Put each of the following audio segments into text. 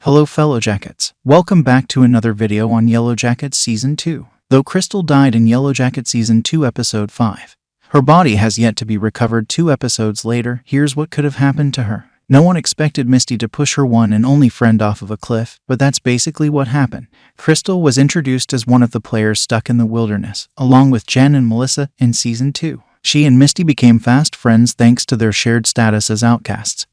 Hello fellow Jackets, welcome back to another video on Yellowjackets Season 2. Though Crystal died in Yellowjackets Season 2 Episode 5, her body has yet to be recovered 2 episodes later. Here's what could have happened to her. No one expected Misty to push her one and only friend off of a cliff, but that's basically what happened. Crystal was introduced as one of the players stuck in the wilderness, along with Jen and Melissa in Season 2. She and Misty became fast friends thanks to their shared status as outcasts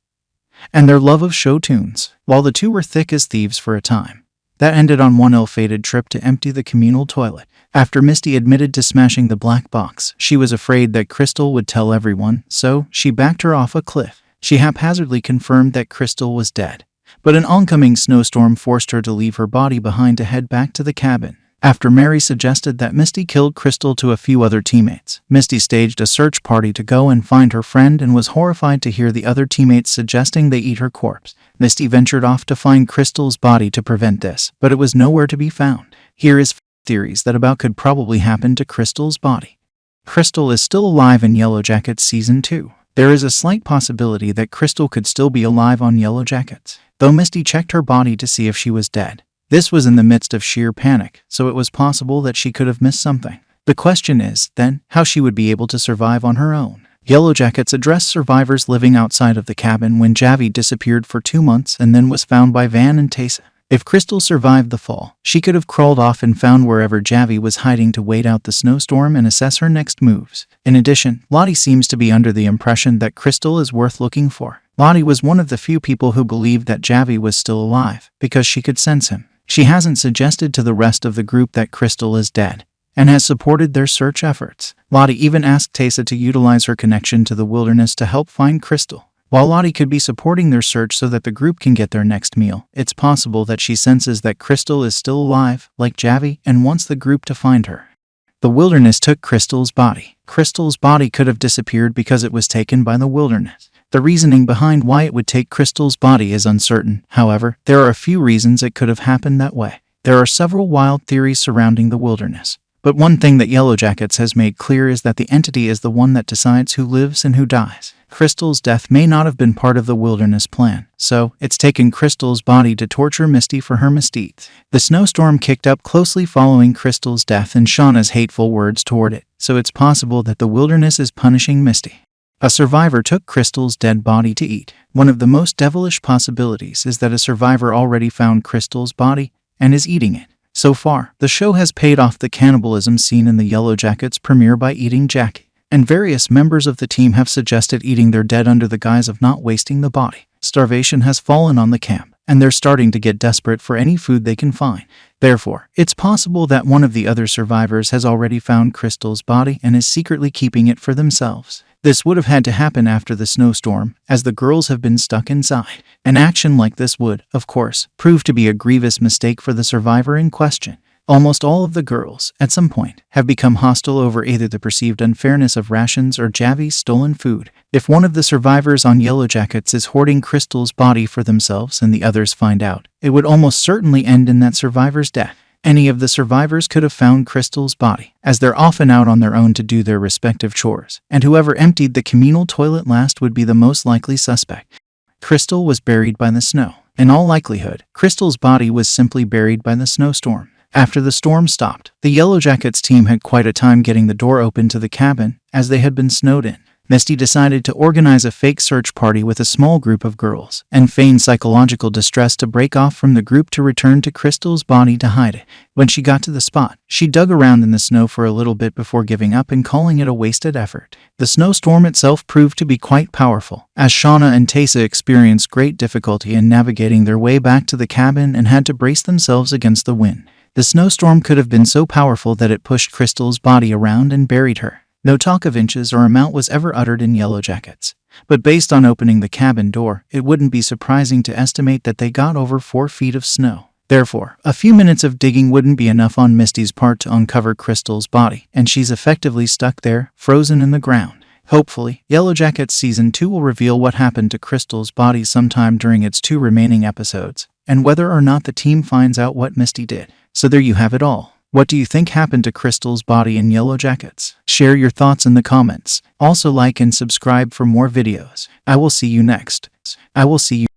and their love of show tunes. While the two were thick as thieves for a time, that ended on one ill-fated trip to empty the communal toilet. After Misty admitted to smashing the black box, she was afraid that Crystal would tell everyone, so she backed her off a cliff. She haphazardly confirmed that Crystal was dead, but an oncoming snowstorm forced her to leave her body behind to head back to the cabin. After Mary suggested that Misty killed Crystal to a few other teammates, Misty staged a search party to go and find her friend and was horrified to hear the other teammates suggesting they eat her corpse. Misty ventured off to find Crystal's body to prevent this, but it was nowhere to be found. Here is theories that about could probably happen to Crystal's body. Crystal is still alive in Yellowjackets Season 2. There is a slight possibility that Crystal could still be alive on Yellowjackets, though Misty checked her body to see if she was dead. This was in the midst of sheer panic, so it was possible that she could have missed something. The question is, then, how she would be able to survive on her own. Yellowjackets addressed survivors living outside of the cabin when Javi disappeared for 2 months and then was found by Van and Taysa. If Crystal survived the fall, she could have crawled off and found wherever Javi was hiding to wait out the snowstorm and assess her next moves. In addition, Lottie seems to be under the impression that Crystal is worth looking for. Lottie was one of the few people who believed that Javi was still alive, because she could sense him. She hasn't suggested to the rest of the group that Crystal is dead, and has supported their search efforts. Lottie even asked Taysa to utilize her connection to the wilderness to help find Crystal. While Lottie could be supporting their search so that the group can get their next meal, it's possible that she senses that Crystal is still alive, like Javi, and wants the group to find her. The wilderness took Crystal's body. Crystal's body could have disappeared because it was taken by the wilderness. The reasoning behind why it would take Crystal's body is uncertain. However, there are a few reasons it could have happened that way. There are several wild theories surrounding the wilderness, but one thing that Yellowjackets has made clear is that the entity is the one that decides who lives and who dies. Crystal's death may not have been part of the wilderness plan, so it's taken Crystal's body to torture Misty for her misdeeds. The snowstorm kicked up closely following Crystal's death and Shauna's hateful words toward it, so it's possible that the wilderness is punishing Misty. A survivor took Crystal's dead body to eat. One of the most devilish possibilities is that a survivor already found Crystal's body and is eating it. So far, the show has paid off the cannibalism seen in the Yellowjackets premiere by eating Jackie, and various members of the team have suggested eating their dead under the guise of not wasting the body. Starvation has fallen on the camp, and they're starting to get desperate for any food they can find. Therefore, it's possible that one of the other survivors has already found Crystal's body and is secretly keeping it for themselves. This would have had to happen after the snowstorm, as the girls have been stuck inside. An action like this would, of course, prove to be a grievous mistake for the survivor in question. Almost all of the girls, at some point, have become hostile over either the perceived unfairness of rations or Javi's stolen food. If one of the survivors on Yellowjackets is hoarding Crystal's body for themselves and the others find out, it would almost certainly end in that survivor's death. Any of the survivors could have found Crystal's body, as they're often out on their own to do their respective chores, and whoever emptied the communal toilet last would be the most likely suspect. Crystal was buried by the snow. In all likelihood, Crystal's body was simply buried by the snowstorm. After the storm stopped, the Yellowjackets team had quite a time getting the door open to the cabin, as they had been snowed in. Misty decided to organize a fake search party with a small group of girls, and feign psychological distress to break off from the group to return to Crystal's body to hide it. When she got to the spot, she dug around in the snow for a little bit before giving up and calling it a wasted effort. The snowstorm itself proved to be quite powerful, as Shauna and Taysa experienced great difficulty in navigating their way back to the cabin and had to brace themselves against the wind. The snowstorm could have been so powerful that it pushed Crystal's body around and buried her. No talk of inches or amount was ever uttered in Yellowjackets, but based on opening the cabin door, it wouldn't be surprising to estimate that they got over 4 feet of snow. Therefore, a few minutes of digging wouldn't be enough on Misty's part to uncover Crystal's body, and she's effectively stuck there, frozen in the ground. Hopefully, Yellowjackets Season 2 will reveal what happened to Crystal's body sometime during its 2 remaining episodes, and whether or not the team finds out what Misty did. So there you have it all. What do you think happened to Crystal's body in Yellowjackets? Share your thoughts in the comments. Also like and subscribe for more videos. I will see you next.